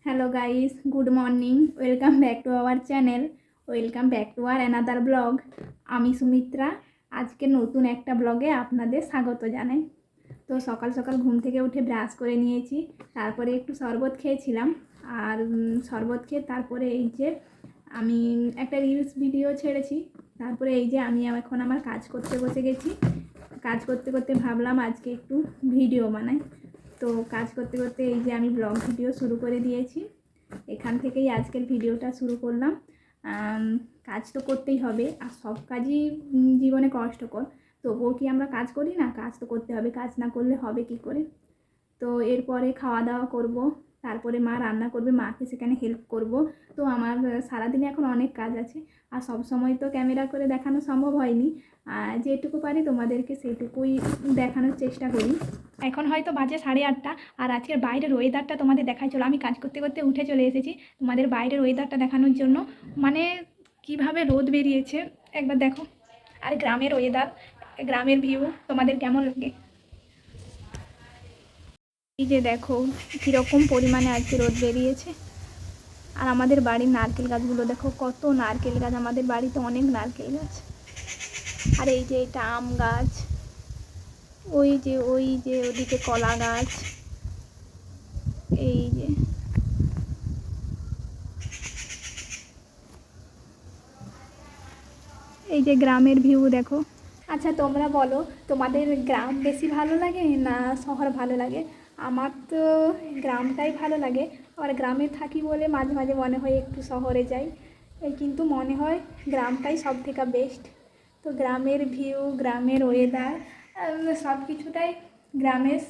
Hello guys, good morning. Welcome back to our channel, welcome back to our another blog. আমি সুমিত্রা। আজকে নতুন একটা ব্লগে আপনাদের স্বাগত জানাই। তো সকাল সকাল ঘুম থেকে উঠে ব্রাশ করে নিয়েছি, তারপরে একটু শরবত খেয়েছিলাম। আর শরবত খেয়ে তারপরে এই যে আমি একটা রিলস ভিডিও ছেড়েছি। তারপরে এই যে আমি এখন আমার কাজ করতে বসে গেছি। কাজ করতে করতে ভাবলাম আজকে একটু ভিডিও বানাই। তো কাজ করতে করতে এই যে আমি ব্লগ ভিডিও শুরু করে দিয়েছি। এখান থেকেই আজকের ভিডিওটা শুরু করলাম। কাজ তো করতেই হবে, আর সব কাজই জীবনে কষ্টকর। তবুও কি আমরা কাজ করি না? কাজ তো করতে হবে, কাজ না করলে হবে কি করে? তো এরপরে খাওয়া দাওয়া করব, তারপরে মা রান্না করবে, মাকে সেখানে হেল্প করব। তো আমার সারাদিনে এখন অনেক কাজ আছে, আর সব সময় তো ক্যামেরা করে দেখানো সম্ভব হয়নি। যেটুকু পারি তোমাদেরকে সেইটুকুই দেখানোর চেষ্টা করি। এখন হয়তো বাজে 8:30, আর আজকের বাইরের ওয়েদারটা তোমাদের দেখাই। চলো, আমি কাজ করতে করতে উঠে চলে এসেছি তোমাদের বাইরের ওয়েদারটা দেখানোর জন্য। মানে কিভাবে রোদ বেরিয়েছে একবার দেখো। আর গ্রামের ওয়েদার, গ্রামের ভিউ তোমাদের কেমন লাগে? এই যে দেখো কীরকম পরিমাণে আজকে রোদ বেরিয়েছে। আর আমাদের বাড়ির নারকেল গাছগুলো দেখো, কত নারকেল গাছ, আমাদের বাড়িতে অনেক নারকেল গাছ। আর এই যে এটা আম গাছ, ওই যে ওদিকে কলা গাছ। এই যে এই যে গ্রামের ভিউ দেখো। আচ্ছা তোমরা বলো, তোমাদের গ্রাম বেশি ভালো লাগে না শহর ভালো লাগে? আমার তো গ্রামটাই ভালো লাগে। আর গ্রামে থাকি বলে মাঝে মাঝে মনে হয় একটু শহরে যাই, কিন্তু মনে হয় গ্রামটাই সব থেকে বেস্ট। তো গ্রামের ভিউ, গ্রামের ওয়েদার, সব কিছুটাই গ্রামের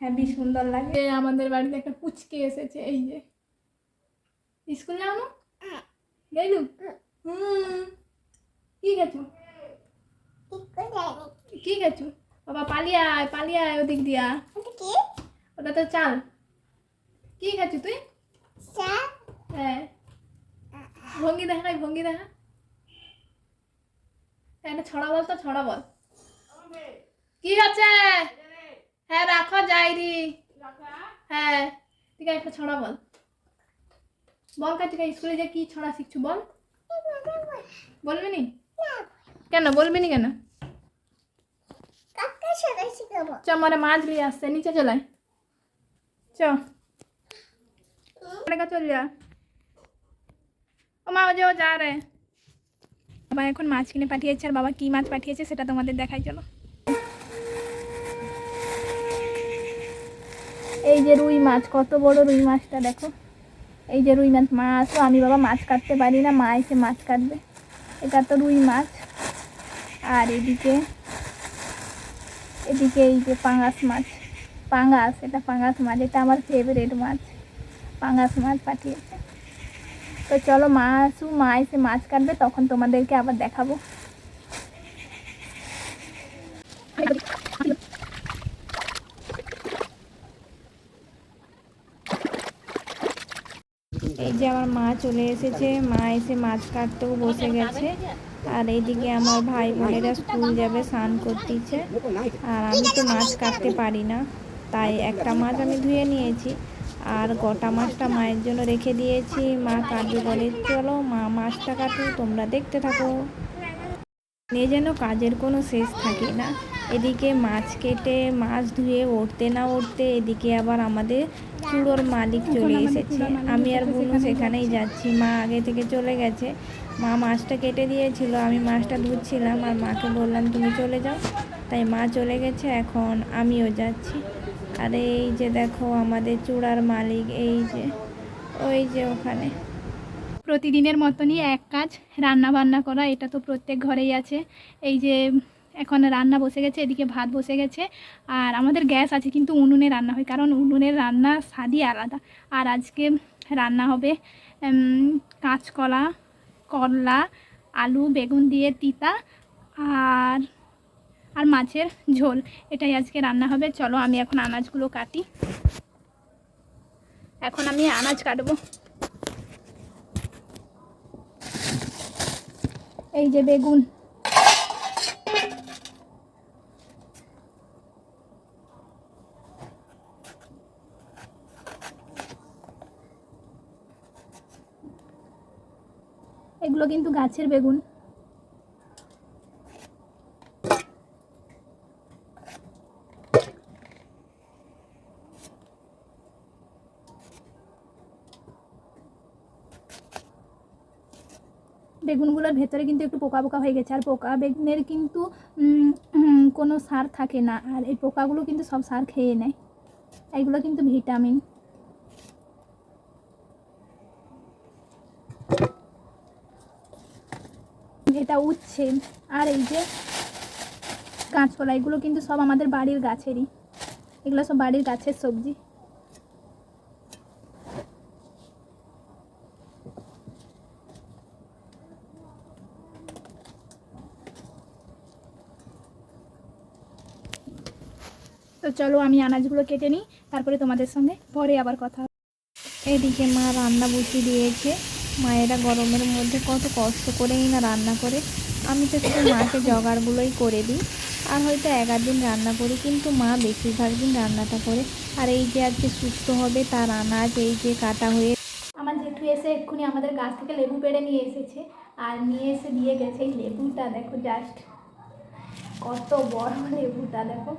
হ্যাভি সুন্দর লাগে। আমাদের বাড়িতে একটা পুচকে এসেছে, এই যে স্কুল যাও না গেলু? কি গেছো? কি গেছো বাবা? পালিয়ে আয়, পালিয়ে আয় ওদিক দিয়া। ওটা তো চাল। কি গেছো তুই? হ্যাঁ, ভঙ্গি দেখা, ভঙ্গি দেখা। একটা ছড়া বল তো, ছড়া বল। কি আছে? হ্যাঁ রাখো, যাইরি। হ্যাঁ ঠিক আছে, একটা ছড়া বল। বল কাছে স্কুলে যে কি ছড়া শিখছো বল। বলবি নি কেন? বলবি নি কেন? চ, আমার মাছ নিয়ে আসছে, নিচে চলায়। চ চল যা। ও মা, ও যে ও যা রে। বাবা এখন মাছ কিনে পাঠিয়েছে, আর বাবা কি মাছ পাঠিয়েছে সেটা তোমাদের দেখাই। চলো, এই যে রুই মাছ, কত বড় রুই মাছটা দেখো। এই যে রুই মাছ, মা আসো, আমি বাবা মাছ কাটতে পারি না, মা এসে মাছ কাটবে। এটা তো রুই মাছ। আর এদিকে এদিকে এই যে পাঙাশ মাছ, পাঙাশ, এটা পাঙাশ মাছ, এটা আমার ফেভারিট মাছ। পাঙাশ মাছ পাঠিয়েছে। তো চলো মা আসু, মা এসে মাছ কাটবে, তখন তোমাদেরকে আবার দেখাবো। এই যে আমার মা চলে এসেছে, মা এসে মাছ কাটতেও বসে গেছে। আর এইদিকে আমার ভাই বোনেরা স্কুল যাবে, স্নান করতেছে। আর আমি তো মাছ কাটতে পারি না, তাই একটা মাছ আমি ধুয়ে নিয়েছি, আর গোটা মাছটা মায়ের জন্য রেখে দিয়েছি। মা কাটবে বলে। চলো মা মাছটা কাটু, তোমরা দেখতে থাকো। নিয়ে যেন কাজের কোনো শেষ থাকে না। এদিকে মাছ কেটে, মাছ ধুয়ে উঠতে না উঠতে এদিকে আবার আমাদের চুড়োর মালিক চলে এসেছে। আমি আর বুনু সেখানেই যাচ্ছি, মা আগে থেকে চলে গেছে। মা মাছটা কেটে দিয়েছিল, আমি মাছটা ধুচ্ছিলাম, আর মাকে বললাম তুমি চলে যাও, তাই মা চলে গেছে, এখন আমিও যাচ্ছি। আর এই যে দেখো আমাদের চূড়ার মালিক, এই যে ওই যে ওখানে। প্রতিদিনের মতনই এক কাজ, রান্না বান্না করা, এটা তো প্রত্যেক ঘরেই আছে। এই যে এখন রান্না বসে গেছে, এদিকে ভাত বসে গেছে। আর আমাদের গ্যাস আছে, কিন্তু উনুনে রান্না হয়, কারণ উনুনের রান্না স্বাদই আলাদা। আর আজকে রান্না হবে কাঁচকলা, করলা, আলু, বেগুন দিয়ে তিতা, আর আর মাছের ঝোল, এটাই আজকে রান্না হবে। চলো আমি এখন আনাজগুলো কাটি। এখন আমি আনাজ কাটবো। এই যে বেগুন, এগুলো কিন্তু গাছের বেগুন। বেগুনগুলোর ভেতরে কিন্তু একটু পোকা পোকা হয়ে গেছে, আর পোকা বেগুনের কিন্তু কোনো সার থাকে না, আর এই পোকাগুলো কিন্তু সব সার খেয়ে নেয়। এগুলো কিন্তু ভিটামিন। এটা উচ্ছে, আর এই যে কাঁচকলা, এগুলো কিন্তু সব আমাদের বাড়ির গাছেরই, এগুলো সব বাড়ির গাছের সবজি। তো চলো আমি আনাজগুলো কেটে নিই, তারপরে তোমাদের সঙ্গে পরে আবার কথা। এদিকে মা রান্না বসিয়ে দিয়েছে। মায়েরা গরমের মধ্যে কত কষ্ট করেই না রান্না করে। আমি তো শুধু মাকে জোগাড়গুলোই করে দিই, আর হয়তো এক আধ দিন রান্না করি, কিন্তু মা বেশিরভাগ দিন রান্নাটা করে। আর এই যে আজকে সুস্থ হবে তার আনাজ এই যে কাটা হয়ে। আমার জেঠু এসে এক্ষুনি আমাদের গাছ থেকে লেবু পেড়ে নিয়ে এসেছে, আর নিয়ে এসে দিয়ে গেছে। এই লেবুটা দেখো, জাস্ট কত বড় লেবুটা দেখো।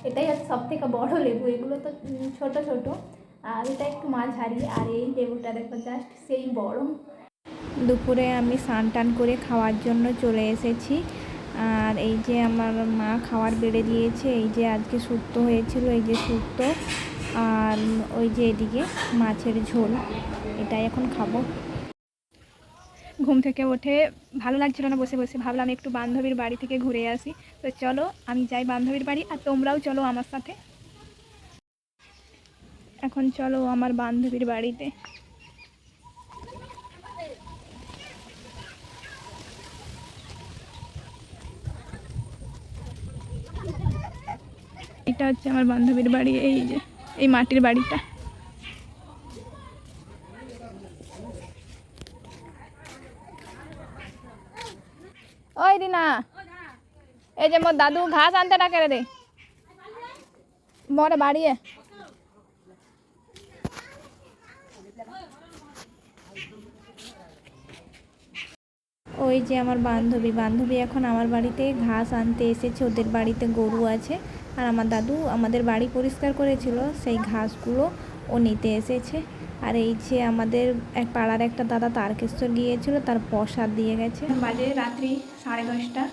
এটাই হচ্ছে সব থেকে বড় লেবু, এগুলো তো ছোট ছোট, আর এটা একটু মাঝারি। আর এই লেবুটা দেখো জাস্ট সেই বড়। দুপুরে আমি স্নান টান করে খাওয়ার জন্য চলে এসেছি। আর এই যে আমার মা খাবার বেড়ে দিয়েছে। এই যে আজকে শুক্তো হয়েছিল, এই যে শুক্তো, আর ওই যে এদিকে মাছের ঝোল, এটাই এখন খাবো। ঘুম থেকে উঠে ভালো লাগছিল না বসে বসে, ভাবলাম একটু বান্ধবীর বাড়ি থেকে ঘুরে আসি। তো চলো আমি যাই বান্ধবীর বাড়ি, আর তোমরাও চলো আমার সাথে। এখন চলো আমার বান্ধবীর বাড়িতে। এটা হচ্ছে আমার বান্ধবীর বাড়ি, এই যে এই মাটির বাড়িটা। ওই রিনা, এই যে মোর দাদু ঘাস আনতে না করে দে মরে বাড়িয়ে। ওই যে আমার বান্ধবী এখন আমার বাড়িতে ঘাস আনতে এসেছে। ওদের বাড়িতে গরু আছে, আর আমার দাদু আমাদের বাড়ি পরিষ্কার করেছিল, সেই ঘাসগুলো ও নিতে এসেছে। আর এই যে আমাদের এক পাড়ার একটা দাদা তারকেশ্বর গিয়েছিল, তার প্রসাদ দিয়ে গেছে। বাজে রাত্রি 10:30,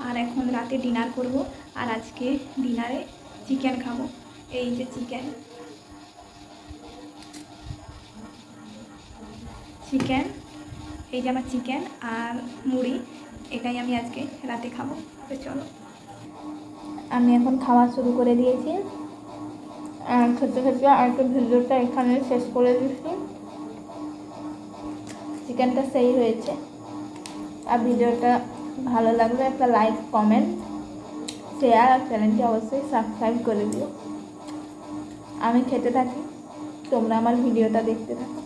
আর এখন রাতে ডিনার করব। আর আজকে ডিনারে চিকেন খাবো। এই যে চিকেন, এই যে আমার চিকেন আর মুড়ি, এটাই আমি আজকে রাতে খাবো। তো চলো, আমি এখন খাওয়া শুরু করে দিয়েছি। আর খেতে খেতে আর একটু ভিডিওটা এখানে শেষ করে দিচ্ছি। চিকেনটা সেই হয়েছে। আর ভিডিওটা ভালো লাগলে একটা লাইক, কমেন্ট, শেয়ার, আর চ্যানেলটি অবশ্যই সাবস্ক্রাইব করে দিও। আমি খেতে থাকি, তোমরা আমার ভিডিওটা দেখতে থাকো।